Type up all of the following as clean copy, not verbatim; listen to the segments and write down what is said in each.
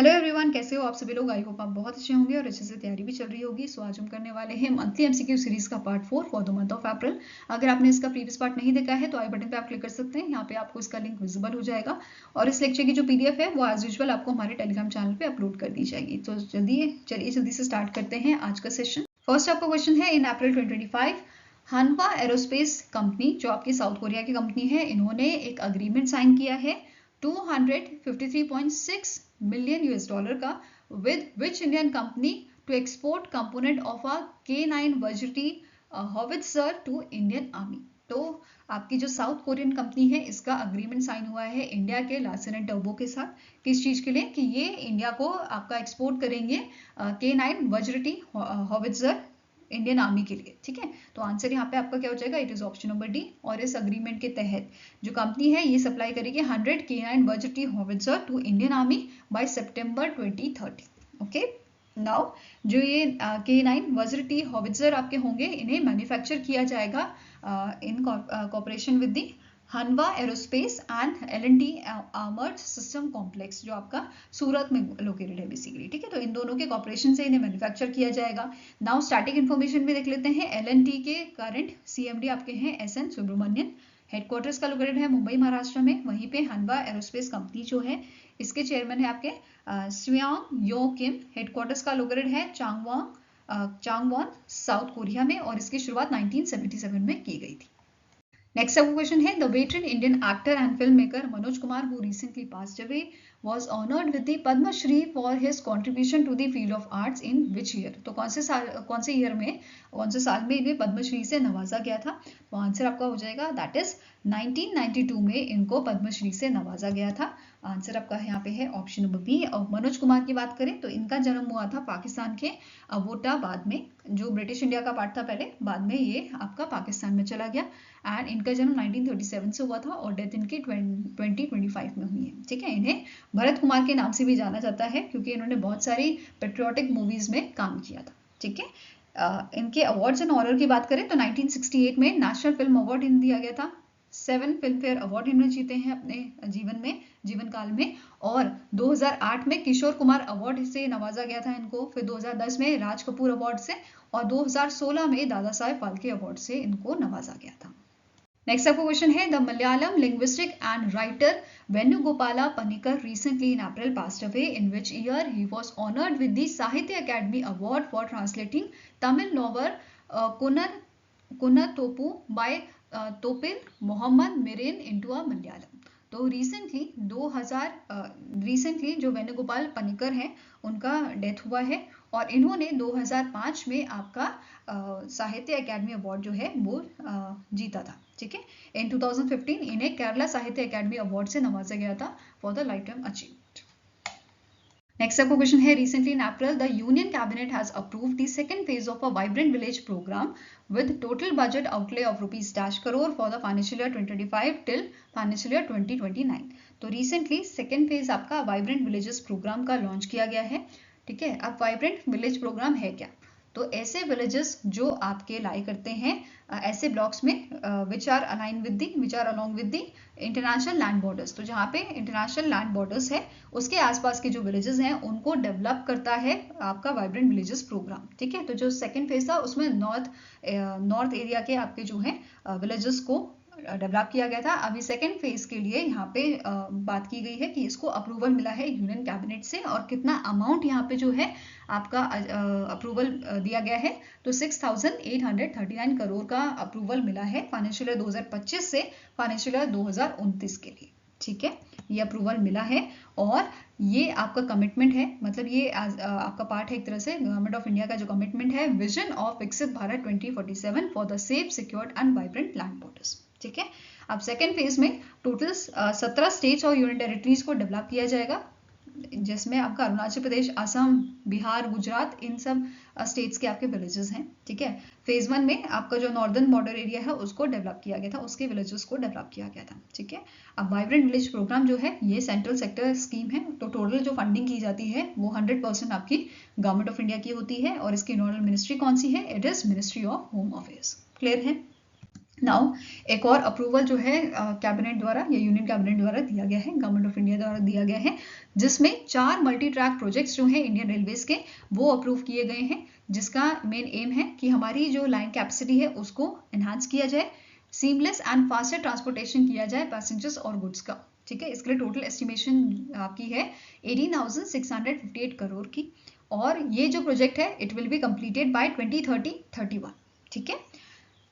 Hello everyone, कैसे हो आप सभी लोग। आई होप आप बहुत अच्छे होंगे और अच्छे से तैयारी भी चल रही होगी। सो आज हम करने वाले हैं मंथली एमसीक्यू सीरीज का part 4 for the month of April. अगर आपने इसका प्रीवियस पार्ट नहीं देखा है तो आई बटन पे आप क्लिक कर सकते हैं। यहाँ पे आपको इसका लिंक विजिबल हो जाएगा और इस लेक्चर की जो पीडीएफ है वो एज यूजुअल आपको हमारे टेलीग्राम चैनल पे अपलोड कर दी जाएगी। तो चलिए जल्दी से स्टार्ट करते हैं आज का सेशन। फर्स्ट आपका क्वेश्चन है, इन अप्रैल 2025 हानवा एरोस्पेस कंपनी, जो आपकी साउथ कोरिया की कंपनी है, इन्होंने एक अग्रीमेंट साइन किया है 253.6 मिलियन यूएस डॉलर का with which Indian company to export component of a K9 Vajra howitzer to Indian Army। तो आपकी जो साउथ कोरियन कंपनी है इसका अग्रीमेंट साइन हुआ है इंडिया के लार्सन एंड टर्बो के साथ। किस चीज के लिए कि ये इंडिया को आपका एक्सपोर्ट करेंगे K9 Vajra howitzer Indian army के लिए। ठीक है, तो आंसर यहाँ पे आपका क्या हो जाएगा, it is option number D. और इस अग्रीमेंट के तहत जो कंपनी है ये सप्लाई करेगी 100 K9 Vajra howitzer to Indian army by September 2030। Okay, now जो ये K9 वज्र हॉविट्जर आपके होंगे इन्हें मैन्युफैक्चर किया जाएगा इन corporation with the Hanwha aerospace and L&T armoured system complex, जो आपका सूरत में लोकेटेड है बेसिकली। ठीक है, तो इन दोनों के कॉर्पोरेशन से इन्हें मैन्युफैक्चर किया जाएगा। नाउ स्टैटिक इन्फॉर्मेशन में देख लेते हैं। L&T के करंट CMD आपके हैं SN सुब्रमण्यन। हेडक्वार्टर्स का लोकेटेड है मुंबई महाराष्ट्र में। वहीं पे हनवा एरोस्पेस कंपनी जो है इसके चेयरमैन है आपके स्वियांग यो किम। हेडक्वार्टर्स का लोकेटेड है चांगवॉन साउथ कोरिया में और इसकी शुरुआत 1977 में की गई थी। नेक्स्ट आपका क्वेश्चन है, the veteran Indian actor and film maker Manoj Kumar who recently passed away was honored with the Padma Shri for his contribution to the field of arts in which year। तो कौन से साल में इन्हें पद्मश्री से नवाजा गया था। तो आंसर आपका हो जाएगा दैट इज 1992 में इनको पद्मश्री से नवाजा गया था। आंसर आपका यहाँ पे है ऑप्शन नंबर बी। और मनोज कुमार की बात करें तो इनका जन्म हुआ था पाकिस्तान के अबोटाबाद में, जो ब्रिटिश इंडिया का पार्ट था पहले, बाद में ये आपका पाकिस्तान में चला गया। एंड इनका जन्म 1937 से हुआ था और डेथ इनकी 2025 में हुई है। ठीक है, इन्हें भरत कुमार के नाम से भी जाना जाता है क्योंकि इन्होंने बहुत सारी पेट्रियोटिक मूवीज में काम किया था। ठीक है, इनके अवार्ड्स एंड ऑनर की बात करें तो 1968 में नेशनल फिल्म अवार्ड इन्हें दिया गया था। 7 फिल्म फेयर अवार्ड इन्होंने जीते हैं अपने जीवन काल में। और 2008 में किशोर कुमार अवार्ड से नवाजा गया था इनको। फिर 2010 में राज कपूर अवार्ड से और 2016 में दादा साहेब फाल्के अवार्ड से इनको नवाजा गया था। नेक्स्ट आपका क्वेश्चन है, the Malayalam linguistic and writer Venugopala Panicker recently in April passed away, in which year he was honored with the Sahitya Academy Award for translating Tamil novel Kunathopu by Topil Muhammad Mirin into a Malayalam। तो recently जो वेणुगोपाल पनिकर हैं उनका death हुआ है और इन्होंने 2005 में आपका साहित्य अकेडमी अवार्ड जो है वो जीता था। ठीक है, इन 2015 इन्हें केरला साहित्य अकेडमी अवार्ड से नवाजा गया था for the lifetime achievement. Next आपका क्वेश्चन है, recently in April the union cabinet has approved the second phase of a vibrant village program with total budget outlay of ₹1 crore for the financial year 2025 till financial year 2029। तो recently second phase आपका vibrant villages programme का launch किया गया है। ठीक है, अब vibrant village programme है क्या, तो ऐसे विलेजेस जो आपके लाई करते हैं ऐसे ब्लॉक्स में which are along with the international land borders. तो जहाँ पे इंटरनेशनल लैंड बॉर्डर्स है उसके आसपास के जो विलेजेस हैं उनको डेवलप करता है आपका वाइब्रेंट विलेजेस प्रोग्राम। ठीक है, तो जो सेकंड फेज था उसमें नॉर्थ एरिया के आपके जो है विलेजेस को डेवलप किया गया था। अभी सेकेंड फेज के लिए यहाँ पे बात की गई है कि इसको अप्रूवल मिला है यूनियन कैबिनेट से और कितना अमाउंट यहाँ पे जो है आपका अप्रूवल दिया गया है तो 6,839 करोड़ का अप्रूवल मिला है फाइनेंशियल ईयर 2025 से फाइनेंशियल ईयर 2029 के लिए। ठीक है, ये अप्रूवल मिला है और ये आपका कमिटमेंट है, मतलब ये आपका पार्ट है एक तरह से गवर्नमेंट ऑफ इंडिया का जो कमिटमेंट है विजन ऑफ विकसित Bharat 2047 for the safe secured and vibrant land borders. ठीक है, अब सेकेंड फेज में टोटल 17 स्टेट्स और यूनियन टेरिटरीज को डेवलप किया जाएगा जिसमें आपका अरुणाचल प्रदेश, असम, बिहार, गुजरात, इन सब स्टेट्स के आपके विलेजेस हैं। ठीक है, फेज 1 में आपका जो नॉर्दर्न बॉर्डर एरिया है उसको डेवलप किया गया था, उसके विलेजेस को डेवलप किया गया था। ठीक है, अब वाइब्रेंट विलेज प्रोग्राम जो है ये सेंट्रल सेक्टर स्कीम है, तो टोटल जो फंडिंग की जाती है वो 100% आपकी गवर्नमेंट ऑफ इंडिया की होती है और इसकी नोडल मिनिस्ट्री कौन सी है, it is ministry of home affairs. Clear है। नाउ एक और अप्रूवल जो है कैबिनेट द्वारा या यूनियन कैबिनेट द्वारा दिया गया है, गवर्नमेंट ऑफ इंडिया द्वारा दिया गया है जिसमें 4 मल्टी ट्रैक प्रोजेक्ट्स जो हैं इंडियन रेलवेज के वो अप्रूव किए गए हैं, जिसका मेन एम है कि हमारी जो लाइन कैपेसिटी है उसको एनहांस किया जाए, सीमलेस एंड फास्टर ट्रांसपोर्टेशन किया जाए पैसेंजर्स और गुड्स का। ठीक है, इसके लिए टोटल एस्टिमेशन आपकी है 18,658 करोड़ की, और ये जो प्रोजेक्ट है it will be completed by 2030-31। ठीक है,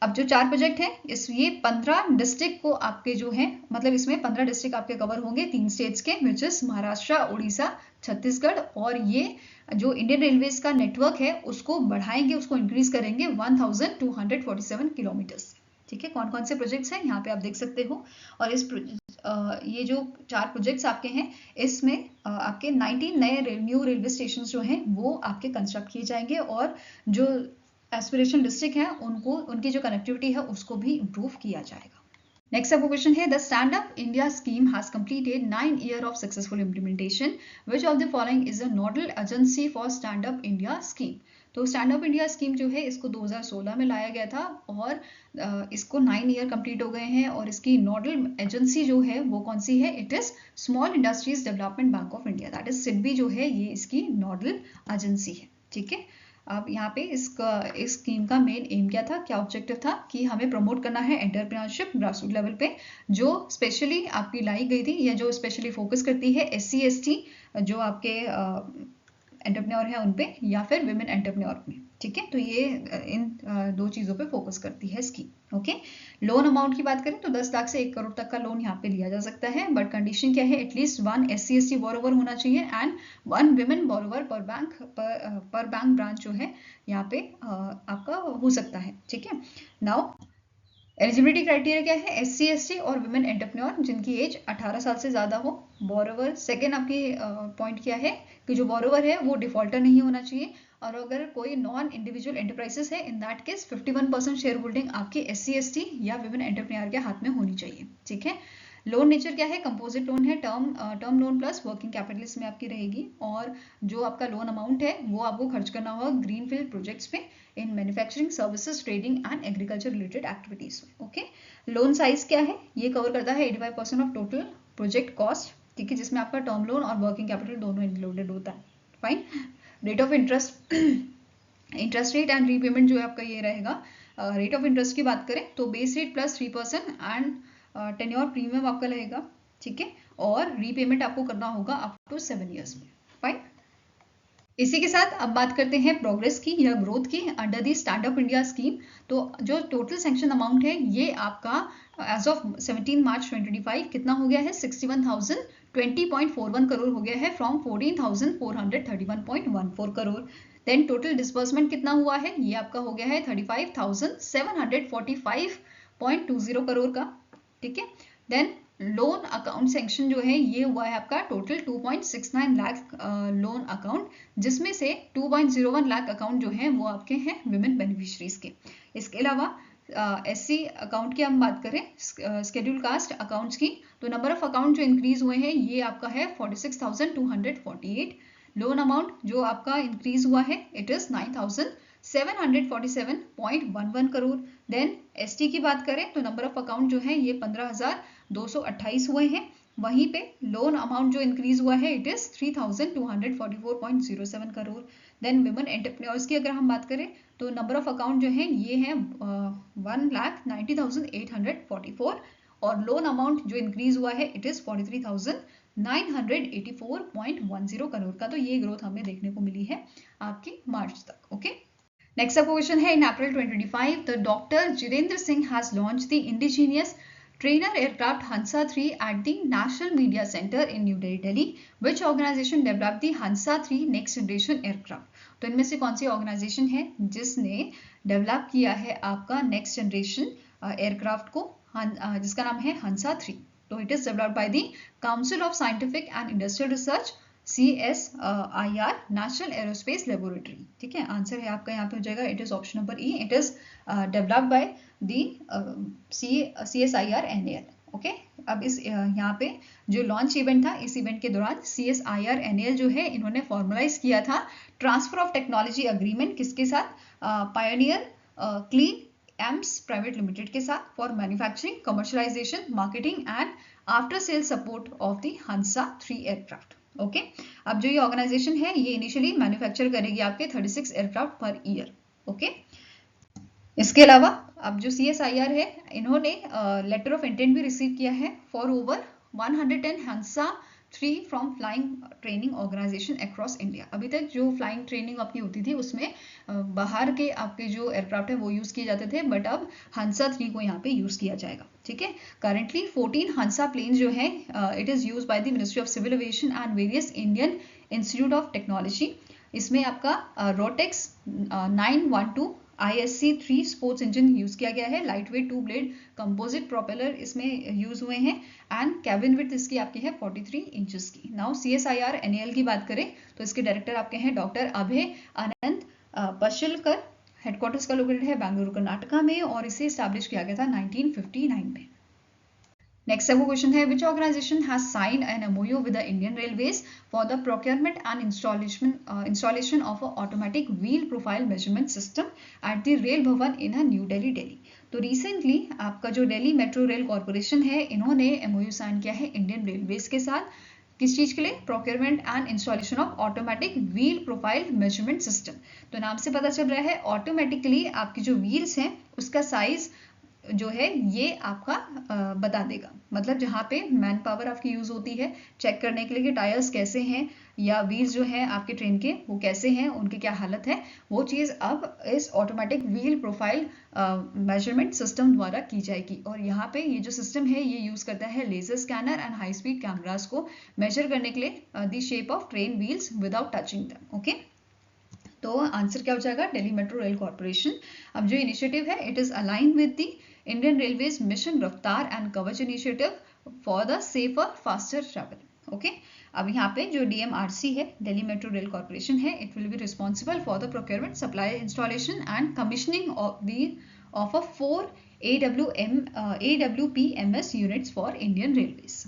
अब जो 4 प्रोजेक्ट हैं ये 15 डिस्ट्रिक्ट को आपके जो है, मतलब इसमें 15 डिस्ट्रिक्ट आपके कवर होंगे 3 स्टेट्स के, विच इज महाराष्ट्र, उड़ीसा, छत्तीसगढ़, और ये जो इंडियन रेलवेज का नेटवर्क है उसको बढ़ाएंगे, उसको इंक्रीज करेंगे 1247 किलोमीटर्स। ठीक है, कौन कौन से प्रोजेक्ट्स हैं यहाँ पे आप देख सकते हो। और ये जो 4 प्रोजेक्ट्स आपके हैं इसमें आपके 19 नए न्यू रेलवे स्टेशन जो हैं वो आपके कंस्ट्रक्ट किए जाएंगे, और जो एस्पिरेशन डिस्ट्रिक्ट है उनको, उनकी जो कनेक्टिविटी है उसको भी इम्प्रूव किया जाएगा। नेक्स्ट आपको क्वेश्चन है, the stand up India scheme has completed 9 years of successful implementation, which of the following is a nodal agency for stand up India scheme. तो स्टैंड अप इंडिया स्कीम जो है इसको 2016 में लाया गया था, और इसको 9 years कंप्लीट हो गए हैं, और इसकी नोडल एजेंसी जो है वो कौन सी है, it is small industries development bank of India, that is SIDBI जो है ये इसकी नोडल एजेंसी है। ठीक है, अब यहाँ पे इस स्कीम का मेन एम क्या था, क्या ऑब्जेक्टिव था, कि हमें प्रमोट करना है एंटरप्रेन्योरशिप ग्रासरूट लेवल पे, जो स्पेशली आपकी लाई गई थी या जो स्पेशली फोकस करती है SC ST जो आपके एंटरप्रेन्योर है उन पे, या फिर विमेन एंटरप्रेन्योर में। ठीक है, तो ये इन 2 चीज़ों पे फोकस करती है स्कीम। ओके, लोन अमाउंट की बात करें तो 10 लाख से 1 करोड़ तक का लोन यहाँ पे लिया जा सकता है, बट कंडीशन क्या है, एटलीस्ट 1 SC ST बोरोवर होना चाहिए एंड 1 विमेन बोरोवर पर बैंक ब्रांच जो है यहाँ पे आपका हो सकता है। ठीक है, नाउ एलिजिबिलिटी क्राइटेरिया क्या है, SC ST और विमेन एंटरप्रेन्योर जिनकी एज 18 साल से ज़्यादा हो। बोरोवर, सेकेंड आपकी पॉइंट क्या है कि जो बोरोवर है वो डिफॉल्टर नहीं होना चाहिए, और अगर कोई नॉन इंडिविजुअल एंटरप्राइजेस है in that case 51% share holding आपकी SC ST या विमेन एंटरप्रेन्योर के हाथ में होनी चाहिए। ठीक है, लोन नेचर क्या है, कंपोजिट लोन है, term loan plus working capital इसमें आपकी रहेगी, और जो आपका लोन अमाउंट है वो आपको खर्च करना होगा ग्रीनफील्ड प्रोजेक्ट्स पे in manufacturing services trading and agriculture related activities में। ओके, लोन साइज क्या है, ये कवर करता है 85% ऑफ टोटल प्रोजेक्ट कॉस्ट। ठीक है, जिसमें आपका टर्म लोन और वर्किंग कैपिटल दोनों इंक्लूडेड होता है। Fine, rate of interest rate and repayment जो है आपका ये रहेगा। रेट ऑफ इंटरेस्ट की बात करें तो base rate plus 3% and tenure premium आपका रहेगा। ठीक है, और रीपेमेंट आपको करना होगा अप टू 7 years में। फाइन, इसी के साथ अब बात करते हैं प्रोग्रेस की या ग्रोथ की under the stand up India scheme. तो जो टोटल सैंक्शन अमाउंट है ये आपका एज ऑफ 17 मार्च 2025 कितना हो गया है, 61,020.41 करोड़ हो गया है from 14,431.14 crore. Then total disbursement कितना हुआ है, ये आपका हो गया है 35,745.20 करोड़ का। ठीक है, देन लोन अकाउंट सैंक्शन जो है ये हुआ है आपका टोटल 2.69 लाख लोन अकाउंट, जिसमें से 2.01 लाख अकाउंट जो है वो आपके हैं विमेन बेनिफिशरीज के। इसके अलावा SC अकाउंट की हम बात करें, शेड्यूल कास्ट अकाउंट्स की, तो नंबर ऑफ अकाउंट जो इंक्रीज हुए हैं ये आपका है 46,248। लोन अमाउंट जो आपका इंक्रीज हुआ है it is 9,747.11 crore. Then ST की बात करें तो नंबर ऑफ अकाउंट जो है ये 15,228 हुए हैं। वहीं पे लोन अमाउंट जो इंक्रीज हुआ है it is 3,244.07 crore. Then women entrepreneurs की अगर हम बात करें तो नंबर ऑफ अकाउंट जो है ये है 1,90,844, और लोन अमाउंट जो इंक्रीज हुआ है इट इज 43,984.10 करोड़ का। तो ये ग्रोथ हमें देखने को मिली है आपकी मार्च तक। ओके, नेक्स्ट आपका क्वेश्चन है, इन अप्रैल 2025 the doctor Jitendra Singh has launch the indigenous trainer aircraft Hansa 3 at the National Media Center in New Delhi. Which organization developed the Hansa 3 next generation aircraft? तो इनमें से कौन सी ऑर्गेनाइजेशन है जिसने डेवलप किया है आपका नेक्स्ट जनरेशन एयरक्राफ्ट को, जिसका नाम है हंसा 3। तो it is developed by the council of scientific and industrial research CSIR national aerospace laboratory. ठीक है, आंसर है आपका यहाँ पे हो जाएगा, it is option number E, it is developed by the CSIR NAL। Okay, अब इस यहाँ पे जो लॉन्च इवेंट था, इस इवेंट के दौरान CSIR NAL जो है इन्होंने फॉर्मलाइज किया था ट्रांसफर ऑफ टेक्नोलॉजी अग्रीमेंट किसके साथ, pioneer clean AIIMS private limited के साथ for manufacturing, commercialisation, marketing and after sale support of the Hansa 3 aircraft. Okay. अब जो ये ऑर्गेनाइजेशन है ये इनिशियली मैन्युफैक्चर करेगी आपके 36 एयरक्राफ्ट पर ईयर। ओके। इसके अलावा अब जो CSIR है इन्होंने लेटर ऑफ इंटेंट भी रिसीव किया है for over 110 Hansa 3 from flying training organisation across India. अभी तक जो फ्लाइंग ट्रेनिंग आपकी होती थी उसमें बाहर के आपके जो एयरक्राफ्ट है वो यूज किए जाते थे, बट अब हंसा 3 को यहाँ पे यूज किया जाएगा। ठीक है। करंटली 14 हंसा प्लेन जो है it is use by the ministry of civil aviation and various Indian institute of technology. इसमें आपका Rotex 912 ISC-3 sports engine use किया गया है। Light weight 2 blade composite propeller इसमें यूज हुए हैं एंड कैबिन विड्थ इसकी आपकी है 43 इंचेस की। नाउ CSIR NAL की बात करें तो इसके डायरेक्टर आपके हैं डॉक्टर अभय अनंत पशिलकर। हेडक्वार्टर्स का लोकेटेड है बेंगलुरु कर्नाटका में और इसे स्टैब्लिश किया गया था 1959 में। नेक्स्ट आपको क्वेश्चन है which organisation has signed an MOU with the Indian railways for the procurement and installation of a automatic wheel profile measurement system at the Rail Bhavan in new Delhi Delhi. तो रिसेंटली आपका जो दिल्ली मेट्रो रेल कॉर्पोरेशन है इन्होंने MOU sign किया है Indian railways के साथ। किस चीज के लिए? Procurement and installation of automatic wheel profile measurement system. तो नाम से पता चल रहा है ऑटोमेटिकली आपकी जो व्हील्स हैं उसका साइज जो है ये आपका बता देगा। मतलब जहाँ पे मैन पावर आपकी यूज होती है चेक करने के लिए कि टायर्स कैसे हैं या व्हील्स जो हैं आपके ट्रेन के वो कैसे हैं, उनकी क्या हालत है, वो चीज़ अब इस automatic wheel profile measurement system द्वारा की जाएगी। और यहाँ पे ये जो सिस्टम है ये यूज करता है laser scanner and high speed cameras को मेजर करने के लिए the shape of train wheels without touching them. Okay. तो आंसर क्या हो जाएगा? Delhi metro rail corporation. अब जो इनिशिएटिव है it is align with the Indian railways mission Raftaar and Kavach initiative for the safer faster travel. Okay. अब यहाँ पे जो DMRC है दिल्ली मेट्रो रेल कॉर्पोरेशन है it will be responsible for the procurement supply installation and commissioning of a 4 AWPMS units for Indian railways.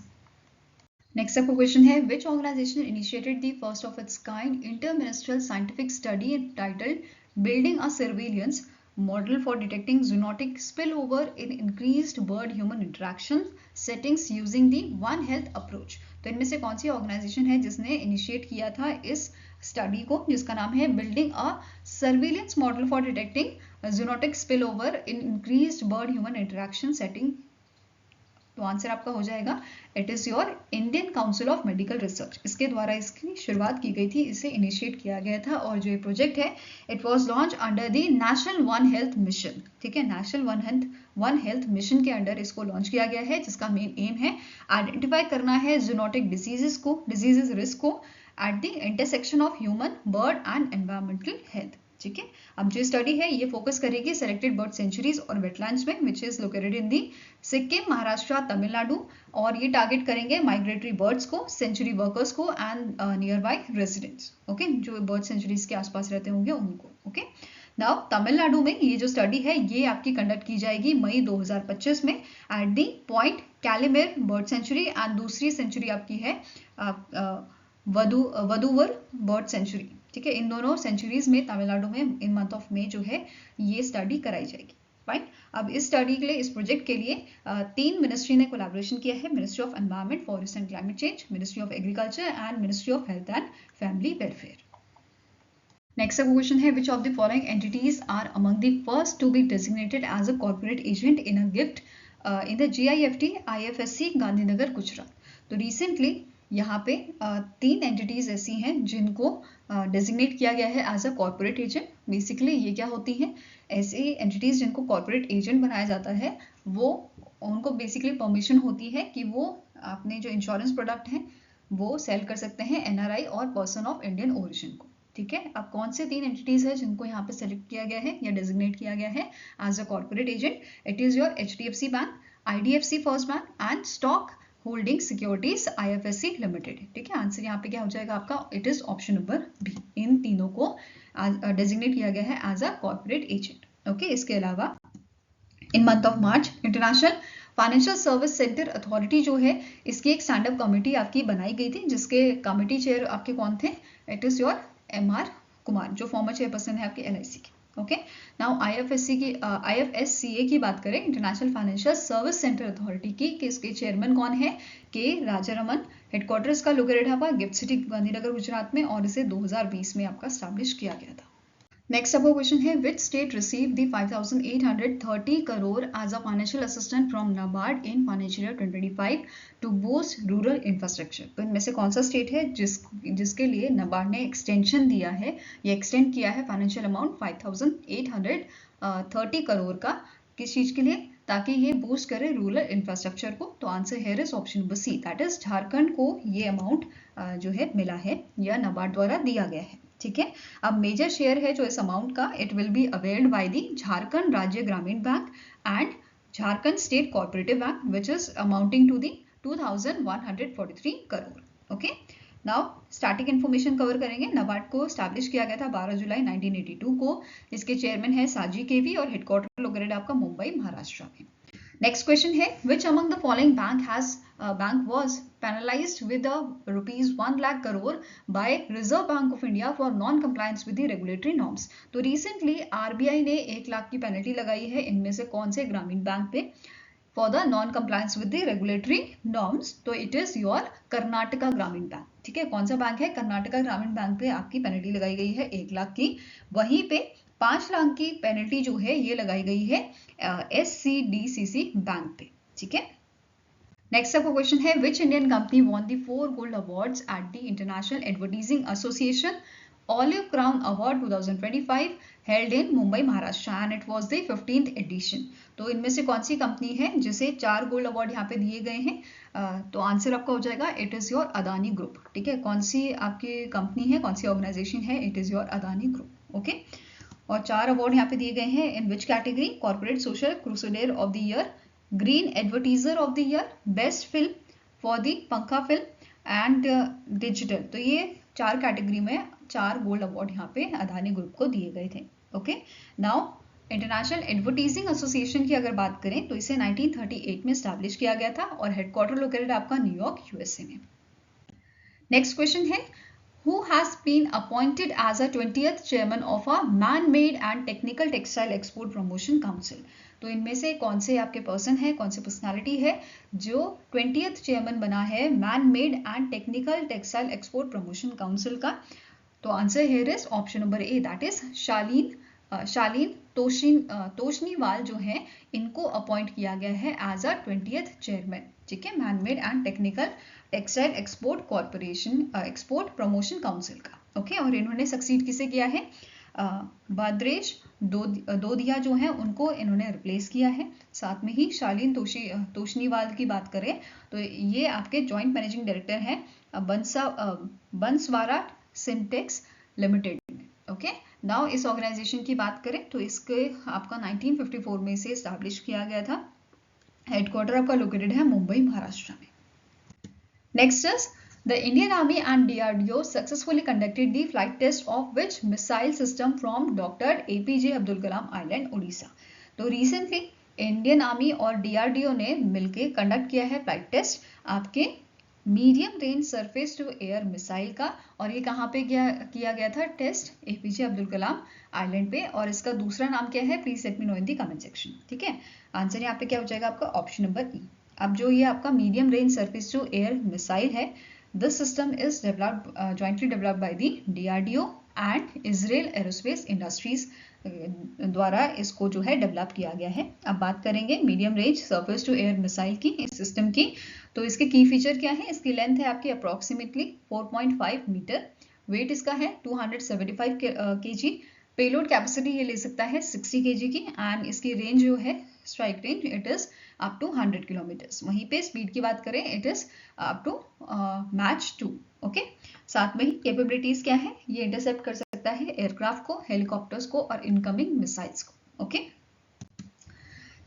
Next आपका question है which organisation initiated the first of its kind interministerial scientific study titled building a surveillance model for detecting zoonotic spill over in increased bird human interaction settings using the one health approach. तो इनमें से कौन सी organisation है जिसने initiate किया था इस स्टडी को, जिसका नाम है building a surveillance model for detecting zoonotic spill over in increased bird human interaction setting? तो आंसर आपका हो जाएगा it is your Indian council of medical research. इसके द्वारा इसकी शुरुआत की गई थी, इसे इनिशिएट किया गया था और जो ये प्रोजेक्ट है it was launch under the national one health mission. ठीक है, नेशनल वन हेल्थ मिशन के अंडर इसको लॉन्च किया गया है जिसका मेन एम है आइडेंटिफाई करना है जूनोटिक डिजीजेस रिस्क को at the intersection of human bird and environmental health. ठीक है। अब जो स्टडी है ये फोकस करेगी सेलेक्टेड बर्ड सेंचुरीज और वेटलैंड्स में विच इज लोकेटेड इन दी सिक्किम, महाराष्ट्र, तमिलनाडु, और ये टारगेट करेंगे माइग्रेटरी बर्ड्स को, सेंचुरी वर्कर्स को and near by residents. Okay, जो बर्ड सेंचुरीज के आसपास रहते होंगे उनको। ओके। नाउ तमिलनाडु में ये जो स्टडी है ये आपकी कंडक्ट की जाएगी मई 2025 में at the point Calimere bird sanctuary and दूसरी सेंचुरी आपकी है वधुवर बर्ड सेंचुरी। ठीक है, इन दोनों सेंचुरीज में तमिलनाडु में इन मंथ ऑफ मई जो है ये स्टडी कराई जाएगी। फाइन। अब इस स्टडी के लिए, इस प्रोजेक्ट के लिए 3 मिनिस्ट्री ने कोलैबोरेशन किया है, ministry of environment, forest and climate change, ministry of agriculture and ministry of health and family welfare. Next question है which of the following entities are among the first to be designated as a corporate agent in a GIFT in the GIFT IFSC Gandhinagar Gujarat. तो recently यहाँ पे 3 entities ऐसी हैं जिनको designate किया गया है as a corporate agent. Basically ये क्या होती हैं? ऐसे एंटिटीज जिनको कॉर्पोरेट एजेंट बनाया जाता है वो उनको बेसिकली परमिशन होती है कि वो अपने जो इंश्योरेंस प्रोडक्ट हैं वो सेल कर सकते हैं NRI और पर्सन ऑफ इंडियन ओरिजिन को। ठीक है। अब कौन से 3 एंटिटीज है जिनको यहाँ पे सेलेक्ट किया गया है या डेजिग्नेट किया गया है as a corporate agent? It is your HDFC bank, IDFC first bank and stock holding securities IFSC limited. ठीक है, आंसर यहाँ पे क्या हो जाएगा आपका? It is option number B. इन तीनों को डेजिग्नेट किया गया है as a corporate agent. Okay. इसके अलावा in month of March international financial service centre authority जो है इसकी एक स्टैंड अप कमेटी आपकी बनाई गई थी जिसके कमेटी चेयर आपके कौन थे? It is your MR Kumar जो फॉर्मर चेयरपर्सन है आपकी LIC की। ओके। नाउ IFSCA की बात करें, international financial service centre authority की, कि इसके चेयरमैन कौन है? K. राजारमन हेडक्वार्टर इसका लोकेटेड है आपका गिफ्ट सिटी गांधीनगर गुजरात में और इसे 2020 में आपका स्टैब्लिश किया गया था। नेक्स्ट आपका क्वेश्चन है which state receive the 5,830 crore as a financial assistant from NABARD in financial year 2025 to boost rural infrastructure. तो इनमें से कौन सा स्टेट है जिसके लिए नाबार्ड ने एक्सटेंशन दिया है या एक्सटेंड किया है फाइनेंशियल अमाउंट 5,830 करोड़ का, किस चीज के लिए, ताकि ये बूस्ट करे रूरल इंफ्रास्ट्रक्चर को। तो answer here is option number C, that is Jharkhand को ये अमाउंट जो है मिला है या नाबार्ड द्वारा दिया गया है। ठीक है, अब मेजर शेयर है जो इस अमाउंट का, it will be availed by the Jharkhand Rajya Gramin bank and Jharkhand state cooperative bank which is amounting to the 2,143 crore. Okay, now static information cover करेंगे। नाबार्ड को स्टैब्लिश किया गया था 12 जुलाई 1982 को। इसके चेयरमैन है साजी केवी और हेडक्वार्टर लोकेटेड आपका मुंबई महाराष्ट्र में। नेक्स्ट क्वेश्चन है which among the following bank was penalised with ₹1 lakh crore by reserve bank of India for non compliance with the regulatory norms. तो रिसेंटली आरबीआई ने 1 लाख की पेनल्टी लगाई है इनमें से कौन से ग्रामीण बैंक पे for the non compliance with the regulatory norms. तो इट इज योर कर्नाटका ग्रामीण बैंक। ठीक है, कौन सा बैंक है, कर्नाटका ग्रामीण बैंक पे आपकी पेनल्टी लगाई गई है 1 लाख की। वहीं पे 5 लाख की पेनल्टी जो है ये लगाई गई है SCDCC बैंक पे। ठीक है, नेक्स्ट आपका क्वेश्चन है which Indian company won the 4 gold awards at the international advertising association olive crown award 2025 held in Mumbai Maharashtra and it was the 15th edition. तो इनमें से कौन सी कंपनी है जिसे 4 गोल्ड अवार्ड यहाँ पे दिए गए हैं। तो आंसर आपका हो जाएगा it is your Adani group. ठीक है, कौन सी आपकी कंपनी है, कौन सी ऑर्गेनाइजेशन है, it is your Adani group. Okay, और 4 अवार्ड यहाँ पे दिए गए हैं। In which category, corporate social crusader of the year, green advertiser of the year, best film for the Pankha film and digital. तो ये 4 कैटेगरी में 4 गोल्ड अवार्ड यहाँ पे अदानी ग्रुप को दिए गए थे। Okay, now international advertising association की अगर बात करें तो इसे 1938 में स्टैब्लिश किया गया था और हेडक्वार्टर लोकेटेड आपका न्यूयॉर्क यूएसए में। नेक्स्ट क्वेश्चन है who has been appointed as a 20th chairman of a man-made and technical textile export promotion council। तो इनमें से कौन से आपके पर्सन है, कौन सी पर्सनालिटी है जो 20th चेयरमैन बना है man made and technical textile export promotion council का। तो answer here is option number A, that is Shalin Toshniwal जो है इनको अपॉइंट किया गया है एज अ 20th चेयरमैन। ठीक है, man made and technical textile export corporation export promotion council का। ओके, और इन्होंने सक्सीड किसे किया है, बाद्रेश दोदिया जो है उनको इन्होंने रिप्लेस किया है। साथ में ही शालीन तोशनीवाल की बात करें तो ये आपके जॉइंट मैनेजिंग डायरेक्टर हैं बंसवारा सिंटेक्स लिमिटेड में। ओके, नाउ इस ऑर्गेनाइजेशन की बात करें तो इसके आपका 1954 में इसे स्टैब्लिश किया गया था। हेडक्वार्टर आपका लोकेटेड है मुंबई महाराष्ट्र में। Next is the Indian Army and DRDO successfully conducted the flight test of which missile system from Dr. APJ Abdul Kalam Island, Odisha। तो recently इंडियन आर्मी और DRDO ने मिलके कंडक्ट किया है फ्लाइट टेस्ट आपके medium range surface to air missile का, और ये कहाँ पे किया गया था test, APJ Abdul Kalam island पे। और इसका दूसरा नाम क्या है, please let me know in the comment section. ठीक है, आंसर यहाँ पे क्या हो जाएगा आपका ऑप्शन नंबर ई। अब जो ये आपका medium range surface to air missile है, this system is developed jointly developed by the DRDO and Israel aerospace industries द्वारा इसको जो है डेवलप किया गया है। अब बात करेंगे medium range surface to air missile की, इस सिस्टम की। तो इसके की फीचर क्या है, इसकी लेंथ है आपकी अप्रोक्सीमेटली 4.5 मीटर, वेट इसका है 275 kg, पेलोड कैपेसिटी ये ले सकता है 60 kg की, एंड इसकी रेंज जो है strike range it is up to 100 kilometres. वहीं पे स्पीड की बात करें it is up to Mach 2। Okay, साथ में ही कैपेबिलिटीज क्या है, ये इंटरसेप्ट कर सकता है एयरक्राफ्ट को, हेलीकॉप्टर्स को और इनकमिंग मिसाइल्स को। ओके,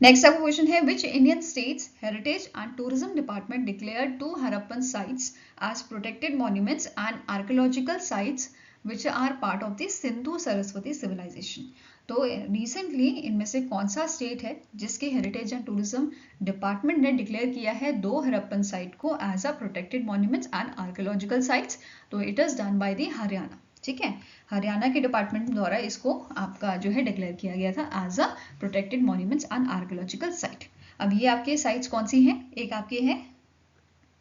नेक्स्ट आपका क्वेश्चन है which Indian states heritage and tourism department declared 2 Harappan sites as protected monuments and archaeological sites which are part of the Sindhu Saraswati civilisation. तो रिसेंटली इनमें से कौन सा स्टेट है जिसके हेरिटेज एंड टूरिज्म डिपार्टमेंट ने डिक्लेयर किया है 2 हरप्पन साइट को as a protected monuments and archaeological sites. तो it is done by the Haryana. ठीक है, हरियाणा के डिपार्टमेंट द्वारा इसको आपका जो है डिक्लेयर किया गया था as a protected monuments and archaeological site. अब ये आपके साइट्स कौन सी हैं, एक आपके है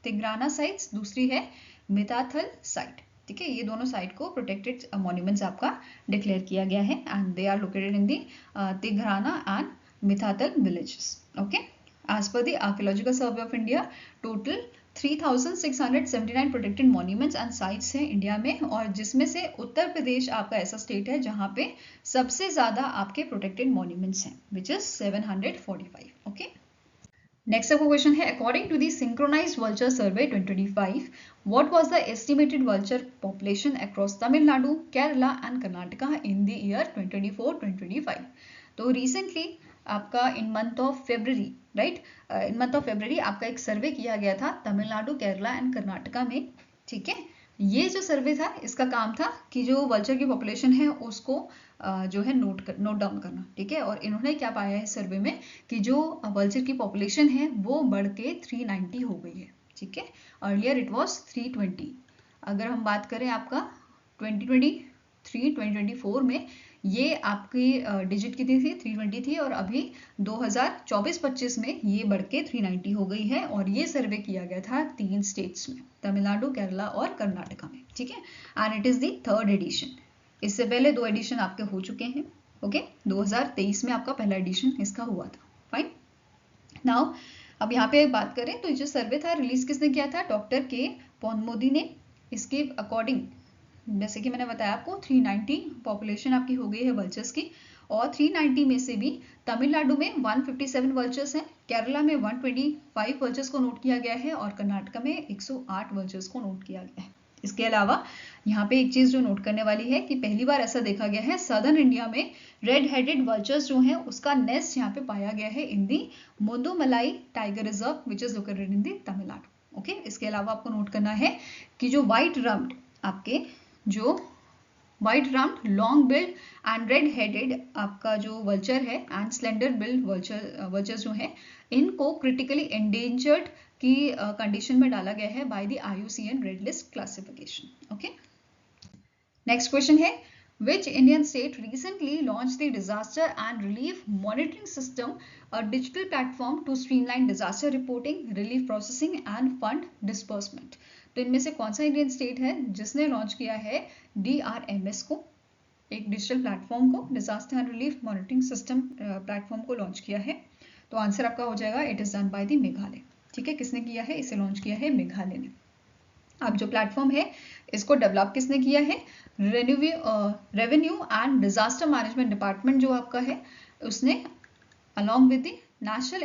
तिग्राना साइट्स, दूसरी है मिताथल साइट। ठीक है, ये दोनों साइट को प्रोटेक्टेड मॉन्यूमेंट्स आपका डिक्लेयर किया गया है and they are located in the Tigrana and Mitathal villages. Okay, as per the archaeological survey of India total 3679 protected monuments and sites हैं इंडिया में, और जिसमें से उत्तर प्रदेश आपका ऐसा स्टेट है जहां पे सबसे ज्यादा आपके प्रोटेक्टेड मॉन्यूमेंट्स हैं, विच इज 745। ओके, नेक्स्ट आपका क्वेश्चन है, according to the synchronised vulture survey 2025 what was the estimated vulture population across Tamil Nadu, Kerala and Karnataka in the year 2024-2025। तो रिसेंटली आपका in month of February, right, in month of February आपका एक सर्वे किया गया था Tamil Nadu, Kerala and Karnataka में। ठीक है, ये जो सर्वे था इसका काम था कि जो वल्चर की पॉपुलेशन है उसको जो है नोट डाउन करना। ठीक है, और इन्होंने क्या पाया है सर्वे में कि जो वल्चर की पॉपुलेशन है वो बढ़ के 390 हो गई है। ठीक है, अर्लियर इट वाज 320। अगर हम बात करें आपका 2023-2024 में ये आपकी डिजिट कितनी थी, 320 थी, और अभी 2024-25 में ये बढ़ के 390 हो गई है। और ये सर्वे किया गया था 3 स्टेट्स में, तमिलनाडु, केरला और कर्नाटका में। ठीक है, and it is the 3rd edition. इससे पहले 2 एडिशन आपके हो चुके हैं। ओके, 2023 में आपका पहला एडिशन इसका हुआ था। फाइन, नाउ अब यहाँ पे बात करें तो जो सर्वे था रिलीज किसने किया था, डॉक्टर के पॉनमोदी ने। इसके अकॉर्डिंग जैसे कि मैंने बताया आपको 390 पॉपुलेशन आपकी हो गई है वल्चर्स की, और 390 में से भी तमिलनाडु में 157 वल्चर्स हैं, केरला में 125 वल्चर्स को नोट किया गया है, और कर्नाटका में 108 वल्चर्स को नोट किया गया है। इसके अलावा यहाँ पे एक चीज जो नोट करने वाली है कि पहली बार ऐसा देखा गया है सदर्न इंडिया में रेड हेडेड वल्चर्स जो हैं उसका नेस्ट यहाँ पे पाया गया है in the Mudumalai tiger reserve which is located in the Tamil Nadu. Okay, इसके अलावा आपको नोट करना है कि जो व्हाइट रम्ड आपके जो white rumped long billed and red headed आपका जो वल्चर है एंड स्लेंडर बिल्ड वल्चर जो है इनको क्रिटिकली एंडेंजर्ड की कंडीशन में डाला गया है by the IUCN red list classification. Okay, next question है, which Indian state recently launched the disaster and relief monitoring system, a digital platform to streamline disaster reporting, relief processing and fund disbursement? तो इनमें से कौन सा Indian state है जिसने launch किया है DRMS को, एक डिजिटल प्लेटफॉर्म को, disaster and relief monitoring system platform को लॉन्च किया है? तो आंसर आपका हो जाएगा it is done by the Meghalaya. ठीक है, किसने किया है, इसे लॉन्च किया है मेघालय ने। अब जो प्लेटफॉर्म है इसको डेवलप किसने किया है, revenue and disaster management department जो आपका है उसने along with the national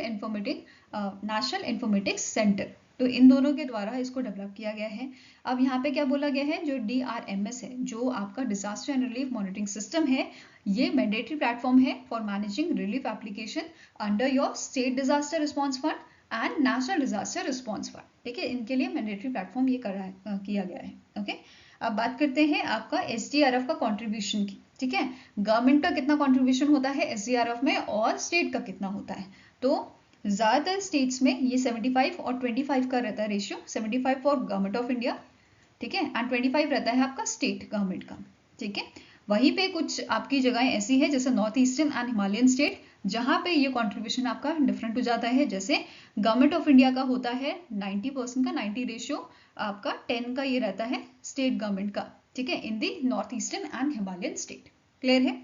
informatics centre, तो इन दोनों के द्वारा इसको डेवलप किया गया है। अब यहाँ पे क्या बोला गया है, जो DRMS है जो आपका disaster and relief monitoring system है, ये मैंडेटरी प्लेटफॉर्म है for managing relief application under your state disaster response fund and national disaster response fund. ठीक है, इनके लिए मैंडेटरी प्लेटफॉर्म ये किया गया है। ओके, अब बात करते हैं आपका SDRF का कंट्रीब्यूशन की। ठीक है, गवर्नमेंट का कितना कंट्रीब्यूशन होता है SDRF में और स्टेट का कितना होता है, तो ज्यादातर स्टेट्स में ये 75 और 25 का रहता है ratio, 75 for government of India, ठीक है, एंड 25 रहता है आपका स्टेट गवर्नमेंट का। ठीक है, वहीं पे कुछ आपकी जगहें ऐसी है जैसे north eastern and Himalayan state जहां पे ये कंट्रीब्यूशन आपका डिफरेंट हो जाता है। जैसे गवर्नमेंट ऑफ इंडिया का होता है 90% का 90 रेशियो, आपका 10 का ये रहता है स्टेट गवर्नमेंट का। ठीक है, in the north eastern and Himalayan state. Clear है?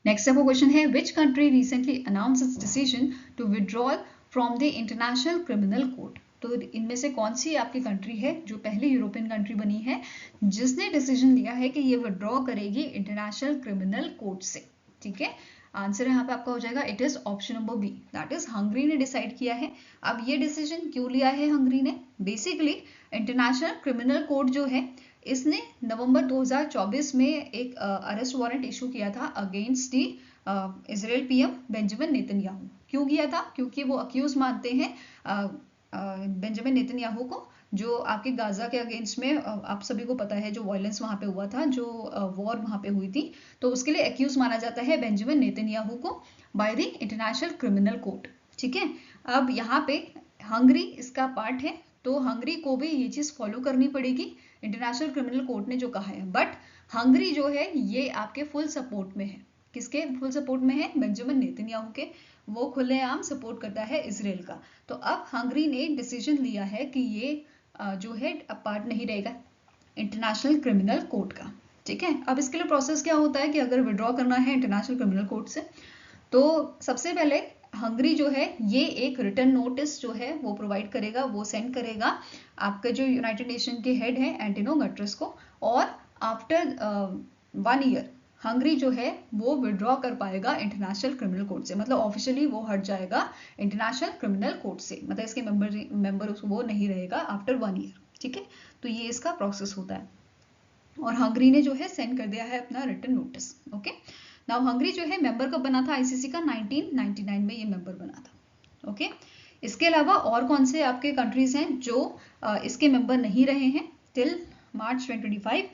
नेक्स्ट आपका क्वेश्चन है, which country recently announce its decision to withdrawal from the international criminal court? तो इनमें से कौन सी आपकी कंट्री है जो पहली यूरोपियन कंट्री बनी है जिसने डिसीजन लिया है कि ये विड्रॉ करेगी इंटरनेशनल क्रिमिनल कोर्ट से? ठीक है, आंसर यहाँ पे आपका हो जाएगा it is option number B, that is Hungary ने डिसाइड किया है। अब ये डिसीजन क्यों लिया है हंगरी ने? बेसिकली इंटरनेशनल क्रिमिनल कोर्ट जो है इसने नवंबर 2024 में एक अरेस्ट वारंट इशू किया था against the Israel PM Benjamin Netanyahu. क्यों किया था? क्योंकि वो अक्यूज मानते हैं बेंजामिन नेतन्याहू को, जो आपके गाजा के अगेंस्ट में आप सभी को पता है जो वायलेंस वहां पे हुआ था, जो वॉर वहां पे हुई थी, तो उसके लिए एक्यूज माना जाता है बेंजामिन नेतन्याहू को by the international criminal court. ठीक है, अब यहाँ पे हंगरी इसका पार्ट है, तो हंगरी को भी ये चीज फॉलो करनी पड़ेगी इंटरनेशनल क्रिमिनल कोर्ट ने जो कहा है। बट हंगरी जो है ये आपके फुल सपोर्ट में है। किसके फुल सपोर्ट में है? बेंजामिन नेतन्याहू के। वो खुलेआम सपोर्ट करता है इसराइल का। तो अब हंगरी ने डिसीजन लिया है कि ये जो है अब पार्ट नहीं रहेगा इंटरनेशनल क्रिमिनल कोर्ट का। ठीक है, अब इसके लिए प्रोसेस क्या होता है कि अगर विड्रॉ करना है इंटरनेशनल क्रिमिनल कोर्ट से, तो सबसे पहले हंगरी जो है ये एक रिटर्न नोटिस जो है वो प्रोवाइड करेगा, वो सेंड करेगा आपके जो यूनाइटेड नेशन के हेड है एंटोनियो गुटेरेस को, और आफ्टर 1 ईयर हंगरी जो है वो विड्रॉ कर पाएगा इंटरनेशनल क्रिमिनल कोर्ट से, मतलब ऑफिशियली वो हट जाएगा इंटरनेशनल क्रिमिनल कोर्ट से, मतलब इसके मेंबर वो नहीं रहेगा आफ्टर 1 ईयर। ठीक है, तो ये इसका प्रोसेस होता है, और हंगरी ने जो है सेंड कर दिया है अपना return notice. Okay, now Hungary जो है मेंबर कब बना था आईसीसी का? 1999 में ये मेंबर बना था। ओके, इसके अलावा और कौन से आपके कंट्रीज हैं जो इसके मेंबर नहीं रहे हैं टिल मार्च 2025?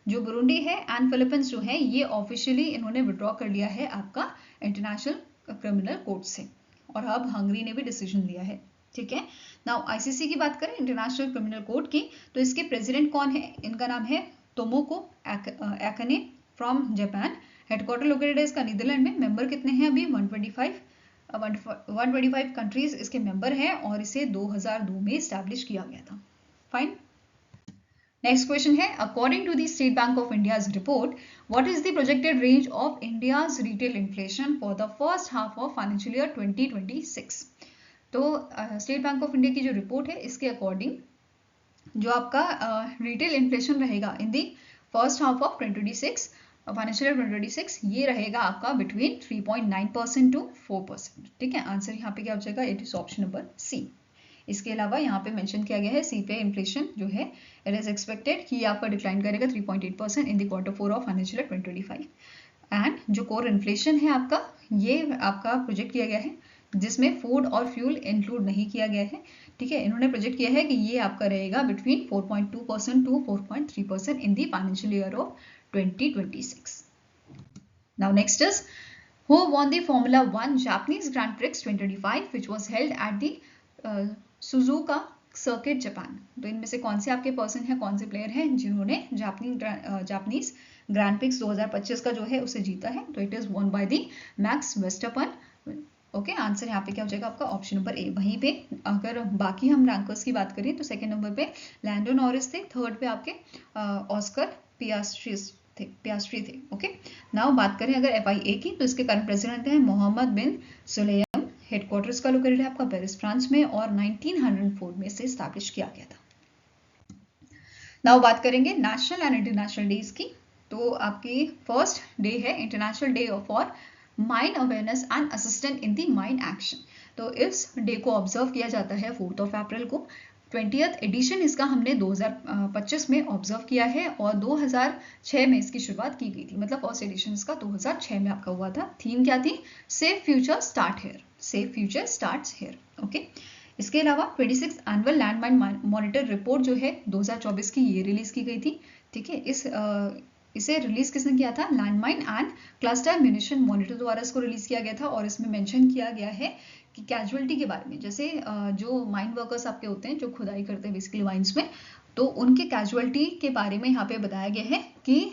जो बुरुंडी है एंड फिलीपींस जो है ये ऑफिशियली इन्होंने विड्रॉ कर लिया है आपका इंटरनेशनल क्रिमिनल कोर्ट से, और अब हंगरी ने भी डिसीजन लिया है। ठीक है, नाउ आईसीसी की बात करें इंटरनेशनल क्रिमिनल कोर्ट की, तो इसके प्रेसिडेंट कौन है? इनका नाम है Tomoko Akane from Japan. Headquarter located है इसका नीदरलैंड में। मेंबर कितने हैं अभी? 125 कंट्रीज इसके मेंबर हैं, और इसे 2002 में स्टैब्लिश किया गया था। फाइन, नेक्स्ट क्वेश्चन है, according to the State Bank of India's report, what is the projected range of India's retail inflation for the first half of financial year 2026? तो स्टेट बैंक ऑफ इंडिया की जो report है इसके according जो आपका retail inflation रहेगा in the first half of 2026 financial year 2026, ये रहेगा आपका बिटवीन 3.9% टू 4%। ठीक है, आंसर यहाँ पे क्या हो जाएगा? It is option number C. इसके अलावा यहाँ पे मेंशन किया गया है सीपीआई इन्फ्लेशन जो है इट इज एक्सपेक्टेड कि आपका डिक्लाइन करेगा 3.8% in the Q4 of financial year 2025। And जो कोर इन्फ्लेशन है आपका, ये आपका प्रोजेक्ट किया गया है जिसमें फूड और फ्यूल इंक्लूड नहीं किया गया है। ठीक है, इन्होंने प्रोजेक्ट किया है कि ये आपका रहेगा between 4.2% to 4.3% in the financial year of 2026। Now next is, who won the Formula 1 Japanese Grand Prix 2025 which was held at the Suzuka Circuit Japan? तो इनमें से कौन से आपके पर्सन हैं, कौन से प्लेयर हैं जिन्होंने जापानीज ग्रैंड प्रिक्स 2025 का जो है उसे जीता है? तो it is won by the Max Verstappen. Okay, answer यहाँ पे क्या हो जाएगा आपका? Option number A. वहीं पे अगर बाकी हम रैंकर्स की बात करें तो सेकंड नंबर पे लैंडो नॉरिस थे, थर्ड पे आपके ऑस्कर पियास्ट्री थे। ओके, नाउ बात करें अगर FIA की, तो इसके करंट प्रेसिडेंट हैं मोहम्मद बिन सुलेम। हेडक्वार्टर्स का लोकेटेड है आपका पेरिस फ्रांस में, और 1904 में से स्टैब्लिश किया गया था। नाउ बात करेंगे नेशनल एंड इंटरनेशनल डेज की। तो आपकी फर्स्ट डे है international day for mine awareness and assistant in the mine action. तो इस डे को ऑब्जर्व किया जाता है 4 अप्रैल को। 20th एडिशन इसका हमने 2025 में ऑब्जर्व किया है, और 2006 में इसकी शुरुआत की गई थी, मतलब फर्स्ट एडिशन इसका 2006 में आपका हुआ था। थीम क्या थी? Safe future start here, safe future starts here. Okay, इसके अलावा 26 annual land mine monitor report जो है 2024 की, ये रिलीज की गई थी। ठीक है, इसे रिलीज किसने किया था? Landmine and cluster munition monitor द्वारा इसको रिलीज किया गया था, और इसमें मेंशन किया गया है कि कैजुअलिटी के बारे में, जैसे जो माइन वर्कर्स आपके होते हैं जो खुदाई करते हैं बेसिकली माइंस में, तो उनके कैजुअलिटी के बारे में यहाँ पे बताया गया है कि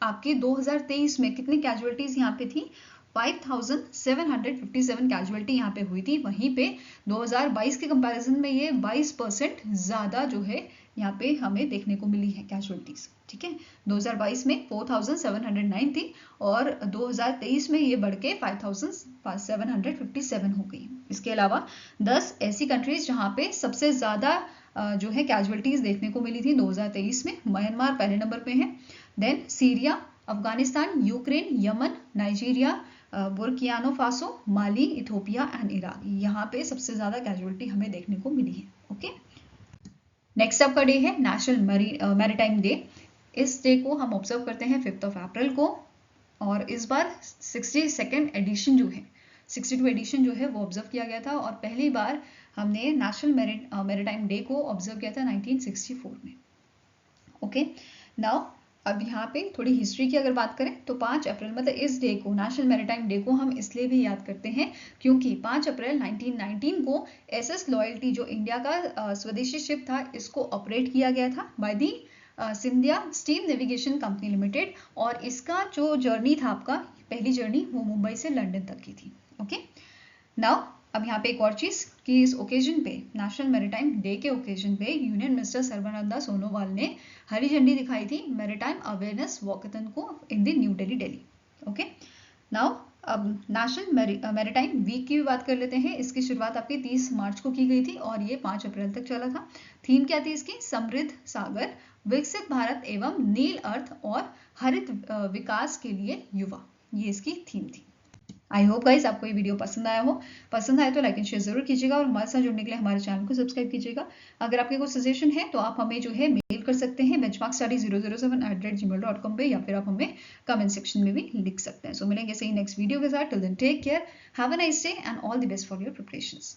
आपके 2023 में कितनी कैजुअलिटीज यहाँ पे थी? 5757 कैजुअलिटी यहाँ पे हुई थी। वहीं पे 2022 के कंपैरिजन में ये 22% ज्यादा जो है यहाँ पे हमें देखने को मिली है कैजुअलिटीज। ठीक है, 2022 में 4709 थी, और 2023 में ये बढ़ के 5757 हो गई। इसके अलावा 10 ऐसी कंट्रीज जहाँ पे सबसे ज्यादा जो है कैजुअलिटीज देखने को मिली थी 2023 में। म्यांमार पहले नंबर पे है, then Syria, Afghanistan, Ukraine, Yemen, Nigeria, Burkina Faso, Mali, Ethiopia and Iraq. यहाँ पे सबसे ज्यादा कैजुअलिटी हमें देखने को मिली है। ओके, नेक्स्ट आपका डे है नेशनल मैरीटाइम डे। इस डे को हम ऑब्जर्व करते हैं 5 अप्रैल को, और इस बार 62nd एडिशन जो है 62 एडिशन जो है वो ऑब्जर्व किया गया था, और पहली बार हमने नेशनल मैरीटाइम डे को ऑब्जर्व किया था 1964 में। ओके, नाउ अब यहाँ पे थोड़ी हिस्ट्री की अगर बात करें तो 5 अप्रैल मतलब इस डे को, नेशनल मैरीटाइम डे को हम इसलिए भी याद करते हैं क्योंकि 5 अप्रैल 1919 को SS लॉयल्टी जो इंडिया का स्वदेशी शिप था, इसको ऑपरेट किया गया था by the Scindia steam navigation company limited, और इसका जो जर्नी था आपका, पहली जर्नी वो मुंबई से लंदन तक की थी। ओके, नाउ अब यहाँ पे एक और चीज कि इस ओकेजन पे, नेशनल मैरीटाइम डे के ओकेजन पे, यूनियन मिनिस्टर सर्बानंद सोनोवाल ने हरी झंडी दिखाई थी मैरीटाइम अवेयरनेस वॉकेथन को in the new Delhi, Delhi. Okay, now अब नेशनल मैरीटाइम वीक की भी बात कर लेते हैं। इसकी शुरुआत आपकी 30 मार्च को की गई थी और ये 5 अप्रैल तक चला था। थीम क्या थी इसकी? समृद्ध सागर, विकसित भारत एवं नील अर्थ और हरित विकास के लिए युवा, ये इसकी थीम थी। आई होप गाइस आपको ये वीडियो पसंद आया हो। पसंद आए तो लाइक एंड शेयर जरूर कीजिएगा और हमारे साथ जुड़ने के लिए हमारे चैनल को सब्सक्राइब कीजिएगा। अगर आपके कोई सजेशन है तो आप हमें जो है मेल कर सकते हैं benchmarkstudy007@gmail.com पे, या फिर आप हमें कमेंट सेक्शन में भी लिख सकते हैं। सो मिलेंगे सही नेक्स्ट वीडियो के साथ। Till then take care, have a nice day and all the best for your preparations.